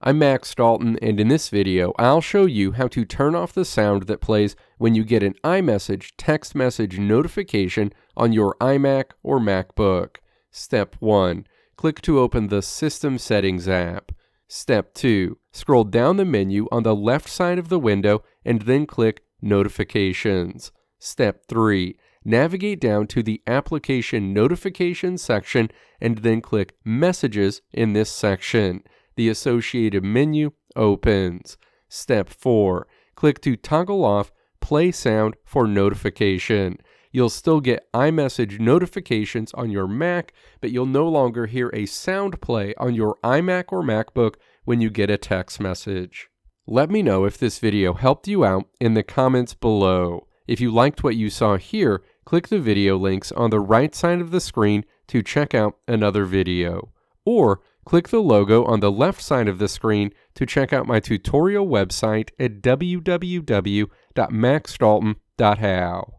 I'm Max Dalton, and in this video, I'll show you how to turn off the sound that plays when you get an iMessage text message notification on your iMac or MacBook. Step 1. Click to open the System Settings app. Step 2. Scroll down the menu on the left side of the window and then click Notifications. Step 3. Navigate down to the Application Notifications section and then click Messages in this section. The associated menu opens. Step 4. Click to toggle off Play Sound for notification. You'll still get iMessage notifications on your Mac, but you'll no longer hear a sound play on your iMac or MacBook when you get a text message. Let me know if this video helped you out in the comments below. If you liked what you saw here, click the video links on the right side of the screen to check out another video. Or click the logo on the left side of the screen to check out my tutorial website at www.maxdalton.how.